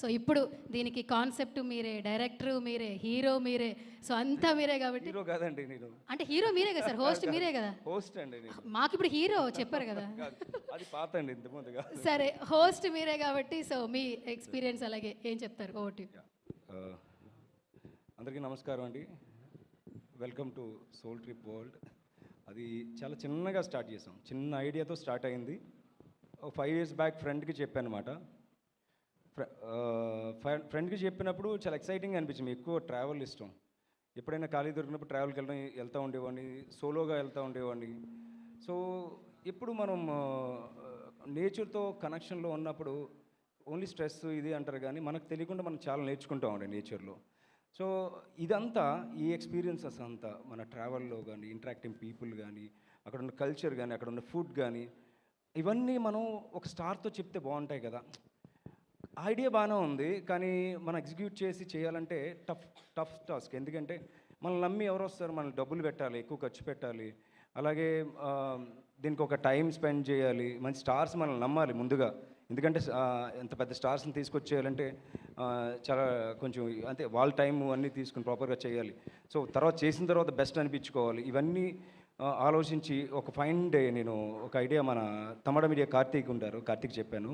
So ఇప్పుడు దీనికి concept మీరే, డైరెక్టర్ మీరే, హీరో మీరే, సో అంతా మీరే కాబట్టి. హీరో కాదండి నేను. అంటే హీరో మీరే కదా సార్, హోస్ట్ మీరే కదా. హోస్ట్ అండి నేను. మాకు ఇప్పుడు హీరో చెప్పారు కదా. అది పాత అండి, ఇంత ముందుగా. సరే, హోస్ట్ మీరే కాబట్టి సో మీ ఎక్స్పీరియన్స్ అలాగే ఏం చెప్తారు ఓటీ. అందరికీ నమస్కారం అండి. Welcome to Soul Trip World. అది చాలా చిన్నగా స్టార్ట్ చేసాం, చిన్న ఐడియాతో స్టార్ట్ అయింది. 5 years బ్యాక్ ఫ్రెండ్కి చెప్పాను అనమాట. ఫ్రెండ్కి చెప్పినప్పుడు చాలా ఎక్సైటింగ్ అనిపించింది. ఎక్కువ ట్రావెల్ ఇష్టం. ఎప్పుడైనా ఖాళీ దొరికినప్పుడు ట్రావెల్కి వెళ్తూ ఉండేవాడిని, సోలోగా వెళ్తూ ఉండేవాడిని. సో ఇప్పుడు మనం నేచర్తో కనెక్షన్లో ఉన్నప్పుడు ఓన్లీ స్ట్రెస్ ఇది అంటారు, కానీ మనకు తెలియకుండా మనం చాలా నేర్చుకుంటామండి నేచర్లో. సో ఇదంతా, ఈ ఎక్స్పీరియన్సెస్ అంతా మన ట్రావెల్లో కానీ, ఇంటరాక్టింగ్ పీపుల్ కానీ, అక్కడ ఉన్న కల్చర్ కానీ, అక్కడ ఉన్న ఫుడ్ కానీ, ఇవన్నీ మనం ఒక స్టార్తో చెప్తే బాగుంటాయి కదా. ఐడియా బాగానే ఉంది, కానీ మనం ఎగ్జిక్యూట్ చేసి చేయాలంటే టఫ్ టాస్క్. ఎందుకంటే మనల్ని నమ్మి ఎవరు వస్తారు, మనం డబ్బులు పెట్టాలి, ఎక్కువ ఖర్చు పెట్టాలి, అలాగే దీనికి ఒక టైం స్పెండ్ చేయాలి, మంచి స్టార్స్ మనల్ని నమ్మాలి ముందుగా. ఎందుకంటే ఎంత పెద్ద స్టార్స్ని తీసుకొచ్చేయాలంటే చాలా కొంచెం అంటే వాళ్ళ టైం అన్నీ తీసుకుని ప్రాపర్గా చేయాలి. సో తర్వాత చేసిన తర్వాత బెస్ట్ అనిపించుకోవాలి. ఇవన్నీ ఆలోచించి ఒక ఫైన్ డే నేను ఒక ఐడియా, మన తమడ మీడియా కార్తీక్ ఉంటారు, కార్తీక్ చెప్పాను.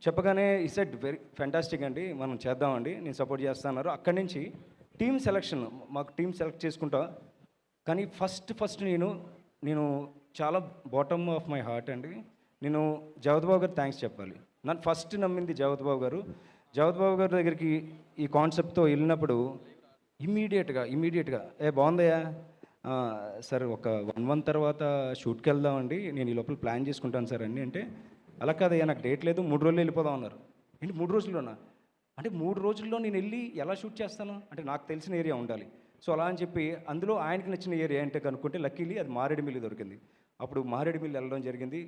చెప్పగానే ఈ సెట్ వెరీ ఫ్యాంటాస్టిక్ అండి, మనం చేద్దామండి, నేను సపోర్ట్ చేస్తాను. అక్కడి నుంచి టీమ్ సెలెక్షన్, మాకు టీం సెలెక్ట్ చేసుకుంటా. కానీ ఫస్ట్ నేను చాలా బాటమ్ ఆఫ్ మై హార్ట్ అండి, నేను జగత్ బాబు గారు థ్యాంక్స్ చెప్పాలి. నన్ను ఫస్ట్ నమ్మింది జగత్ బాబు గారు. జగత్ బాబు గారి దగ్గరికి ఈ కాన్సెప్ట్తో వెళ్ళినప్పుడు ఇమీడియట్గా బాగుందయ్యా సార్, ఒక 1 month తర్వాత షూట్కి వెళ్దామండి, నేను ఈ లోపల ప్లాన్ చేసుకుంటాను సార్ అన్నీ అంటే, అలా కాదయ్యా నాకు డేట్ లేదు, 3 రోజులు వెళ్ళిపోదాం అన్నారు. ఏంటి 3 రోజుల్లోనా అంటే 3 రోజుల్లో నేను వెళ్ళి ఎలా షూట్ చేస్తాను అంటే నాకు తెలిసిన ఏరియా ఉండాలి. సో అలా అని చెప్పి అందులో ఆయనకి నచ్చిన ఏరియా అంటే కనుక్కుంటే లక్కీలీ అది మారేడుమిల్లి దొరికింది. అప్పుడు మారేడుమిల్లి వెళ్ళడం జరిగింది.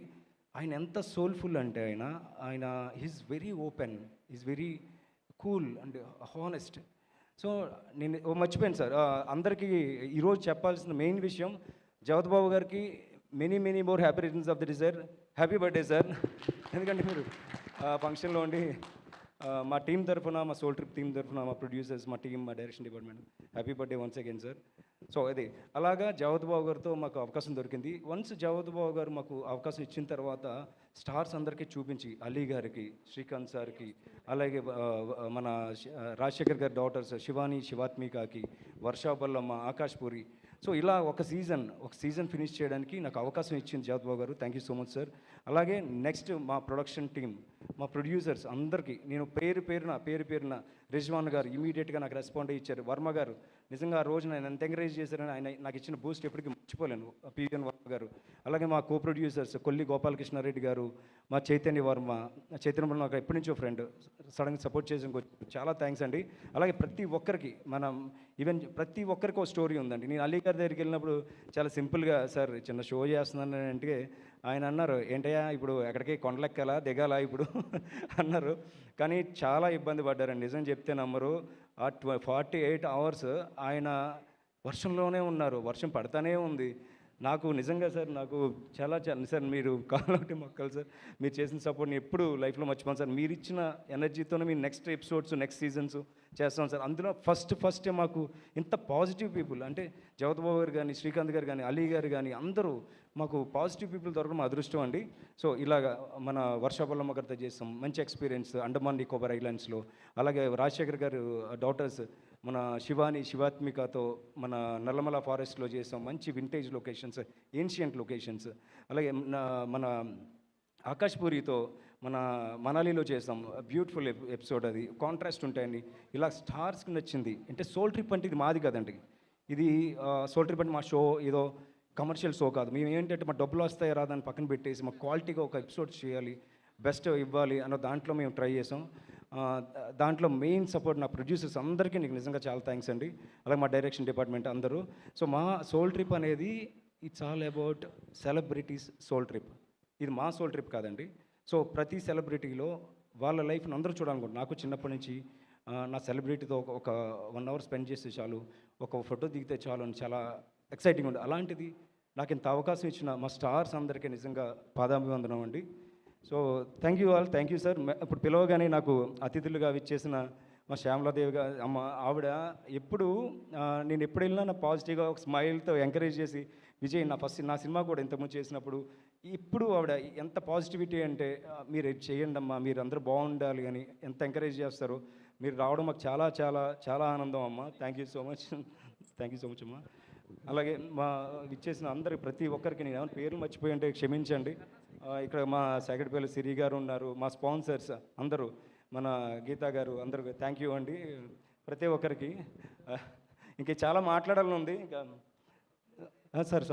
ఆయన ఎంత సోల్ఫుల్ అంటే ఆయన is very open, is very cool and honest. So నేను మర్చిపోయాను సార్, అందరికీ ఈరోజు చెప్పాల్సిన మెయిన్ విషయం, జగత్ బాబు గారికి many more happy returns of the day sir. Happy birthday sir. ఎందుకంటే మీరు ఫంక్షన్లో ఉండి మా టీం తరఫున, మా సోల్ ట్రిప్ టీం తరఫున, మా ప్రొడ్యూసర్స్, మా టీం, మా direction department, happy birthday once again sir. So అది అలాగా జగత్ బాబు గారితో మాకు అవకాశం దొరికింది. వన్స్ జగత్ బాబు గారు మాకు అవకాశం ఇచ్చిన తర్వాత స్టార్స్ అందరికీ చూపించి, అలీ గారికి, శ్రీకాంత్ సార్కి, అలాగే మన రాజశేఖర్ గారి డాటర్స్ శివాని, శివాత్మికకి, వర్షా బల్లమ్మ, ఆకాష్ పూరి. సో ఇలా ఒక సీజన్ ఫినిష్ చేయడానికి నాకు అవకాశం ఇచ్చింది జగత్ బాబు గారు. Thank you so much sir. అలాగే నెక్స్ట్ మా ప్రొడక్షన్ టీం, మా ప్రొడ్యూసర్స్ అందరికీ నేను పేరు పేరున రిజ్వాన్ గారు ఇమీడియట్గా నాకు రెస్పాండ్ ఇచ్చారు. వర్మ గారు నిజంగా ఆ రోజు నేను ఎంత ఎంకరేజ్ చేశారని, ఆయన నాకు ఇచ్చిన బూస్ట్ ఎప్పటికీ మర్చిపోలేను. పివిఎన్ వర్మ గారు, అలాగే మా కో ప్రొడ్యూసర్స్ కొల్లి గోపాలకృష్ణారెడ్డి గారు, మా చైతన్య వర్మ నాకు ఎప్పటి నుంచో ఫ్రెండ్, సడన్గా సపోర్ట్ చేసి చాలా థ్యాంక్స్ అండి. అలాగే ప్రతి ఒక్కరికి ప్రతి ఒక్కరికి ఒక స్టోరీ ఉందండి. నేను అలీ గారి దగ్గరికి వెళ్ళినప్పుడు చాలా సింపుల్గా, సార్ చిన్న షో చేస్తున్నాను అంటే ఆయన అన్నారు, ఏంటయ్యా ఇప్పుడు ఎక్కడికి కొండలెక్కాలా దిగాలా ఇప్పుడు అన్నారు. కానీ చాలా ఇబ్బంది పడ్డారండి, నిజం చెప్తే నమ్మరు. ఆ 48 hours ఆయన వర్షంలోనే ఉన్నారు, వర్షం పడతానే ఉంది. నాకు నిజంగా సార్, నాకు చాలా సార్, మీరు కావాలంటే మొక్కలు సార్, మీరు చేసిన సపోర్ట్ని ఎప్పుడు లైఫ్లో మర్చిపోను సార్. మీరు ఇచ్చిన ఎనర్జీతోనే మీరు నెక్స్ట్ ఎపిసోడ్స్, నెక్స్ట్ సీజన్స్ చేస్తాం సార్. అందులో ఫస్టే మాకు ఇంత పాజిటివ్ పీపుల్ అంటే జగత్ బాబు గారు కానీ, శ్రీకాంత్ గారు కానీ, అలీ గారు కానీ, అందరూ మాకు పాజిటివ్ పీపుల్ దొరకడం అదృష్టం అండి. సో ఇలాగా మన వర్షాబల్లమ్మ గారితో చేస్తాం, మంచి ఎక్స్పీరియన్స్ అండమాన్ నికోబార్ ఐలాండ్స్లో. అలాగే రాజశేఖర్ గారు డాటర్స్ మన శివాని, శివాత్మికతో మన నల్లమల ఫారెస్ట్లో చేసాం, మంచి వింటేజ్ లొకేషన్స్, ఏన్షియంట్ లొకేషన్స్. అలాగే మన ఆకాష్ పూరితో మన మనాలిలో చేసాం, బ్యూటిఫుల్ ఎపిసోడ్. అది కాంట్రాస్ట్ ఉంటాయండి. ఇలా స్టార్స్కి నచ్చింది. అంటే సోల్ ట్రిప్ అంటే ఇది మాది కదండి, ఇది సోల్ ట్రిప్ అంటే మా షో ఏదో కమర్షియల్ షో కాదు. మేము ఏంటంటే మా డబ్బులు వస్తాయి రాదని పక్కన పెట్టేసి మా క్వాలిటీగా ఒక ఎపిసోడ్ చేయాలి, బెస్ట్ ఇవ్వాలి అన్న దాంట్లో మేము ట్రై చేసాం. దాంట్లో మెయిన్ సపోర్ట్ నా ప్రొడ్యూసర్స్ అందరికీ నీకు నిజంగా చాలా థ్యాంక్స్ అండి. అలాగే మా డైరెక్షన్ డిపార్ట్మెంట్ అందరూ. సో మా సోల్ ట్రిప్ అనేది it's all about celebrities Soul Trip. ఇది మా సోల్ ట్రిప్ కాదండి. సో ప్రతి సెలబ్రిటీలో వాళ్ళ లైఫ్ని అందరూ చూడాలనుకుంటున్నారు. నాకు చిన్నప్పటి నుంచి నా సెలబ్రిటీతో ఒక 1 hour స్పెండ్ చేస్తే చాలు, ఒక ఫోటో దిగితే చాలు అని చాలా ఎక్సైటింగ్ ఉంది. అలాంటిది నాకు ఇంత అవకాశం ఇచ్చిన మా స్టార్స్ అందరికీ నిజంగా పాదాభివందనం అండి. So thank you all, thank you sir. ఇప్పుడు పిలవగానే నాకు అతిథులుగా విచ్చేసిన మా శ్యామలాదేవి గారు అమ్మ, ఆవిడ ఎప్పుడు నేను ఎప్పుడు వెళ్ళినా నా పాజిటివ్గా ఒక స్మైల్తో ఎంకరేజ్ చేసి, విజయ్ నా సినిమా కూడా ఇంతకుముందు చేసినప్పుడు ఇప్పుడు ఆవిడ ఎంత పాజిటివిటీ అంటే మీరు ఇది చేయండి అమ్మా, మీరు అందరూ బాగుండాలి అని ఎంత ఎంకరేజ్ చేస్తారో. మీరు రావడం మాకు చాలా చాలా చాలా ఆనందం అమ్మ. Thank you so much, thank you so much అమ్మా. అలాగే మా ఇచ్చేసిన అందరి ప్రతి ఒక్కరికి నేను ఏమైనా పేర్లు మర్చిపోయి ఉంటే క్షమించండి. ఇక్కడ మా సెక్రటరీ సిరి గారు ఉన్నారు, మా స్పాన్సర్స్ అందరూ, మన గీతా గారు, అందరూ థ్యాంక్ యూ అండి ప్రతి ఒక్కరికి. ఇంకా చాలా మాట్లాడాలని ఉంది ఇంకా. సార్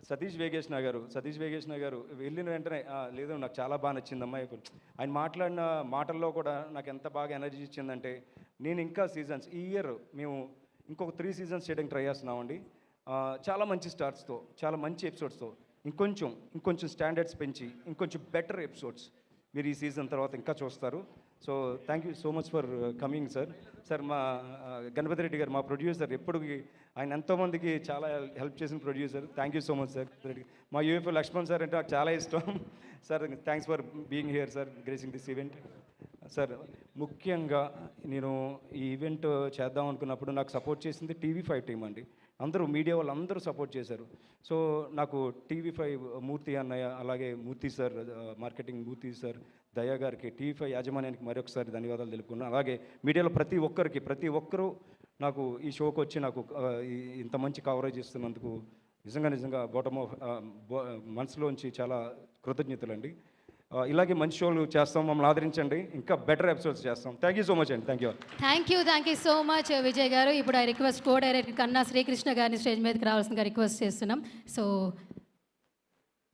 సతీష్ వేగేష్ణ గారు వెళ్ళిన వెంటనే లేదు నాకు చాలా బాగా నచ్చిందమ్మా. ఆయన మాట్లాడిన మాటల్లో కూడా నాకు ఎంత బాగా ఎనర్జీ ఇచ్చిందంటే, నేను ఇంకా సీజన్స్ ఈ ఇయర్ మేము ఇంకొక 3 సీజన్స్ చేయడానికి ట్రై చేస్తున్నామండి. చాలా మంచి స్టార్స్తో, చాలా మంచి ఎపిసోడ్స్తో, ఇంకొంచెం స్టాండర్డ్స్ పెంచి ఇంకొంచెం బెటర్ ఎపిసోడ్స్ మీరు ఈ సీజన్ తర్వాత ఇంకా చూస్తారు. So thank you so much for coming sir. మా గణపతి రెడ్డి గారు మా ప్రొడ్యూసర్, ఎప్పుడు ఆయన ఎంతోమందికి చాలా హెల్ప్ చేసిన producer. Thank you so much sir. మా యూఎఫ్ఓ లక్ష్మణ్ సార్ అంటే నాకు చాలా ఇష్టం sir. Thanks for being here sir, gracing this event sir. ముఖ్యంగా నేను ఈ ఈవెంట్ చేద్దాం అనుకున్నప్పుడు నాకు సపోర్ట్ చేసింది TV5 టీం అండి. అందరూ మీడియా వాళ్ళు అందరూ సపోర్ట్ చేశారు. సో నాకు TV5 మూర్తి అన్నయ్య, అలాగే మూర్తి సార్, మార్కెటింగ్ మూర్తి సార్, దయా గారికి, TV5 యాజమాన్యానికి మరొకసారి ధన్యవాదాలు తెలుపుకున్నాను. అలాగే మీడియాలో ప్రతి ఒక్కరూ నాకు ఈ షోకి వచ్చి నాకు ఇంత మంచి కవరేజ్ ఇస్తున్నందుకు నిజంగా బాటమ్ ఆఫ్ మనసులోంచి చాలా కృతజ్ఞతలండి. ఇలాగే మంచి షోలు చేస్తాం, మమ్మల్ని ఆదరించండి, ఇంకా బెటర్ ఎపిసోడ్స్ చేస్తాం. థ్యాంక్ యూ సో మచ్ అండి. Thank you so much Vijay గారు. ఇప్పుడు ఐ రిక్వెస్ట్ కో డైరెక్టర్ కన్నా శ్రీకృష్ణ గారిని స్టేజ్ మీదకి రావాల్సిందిగా రిక్వెస్ట్ చేస్తున్నాం. సో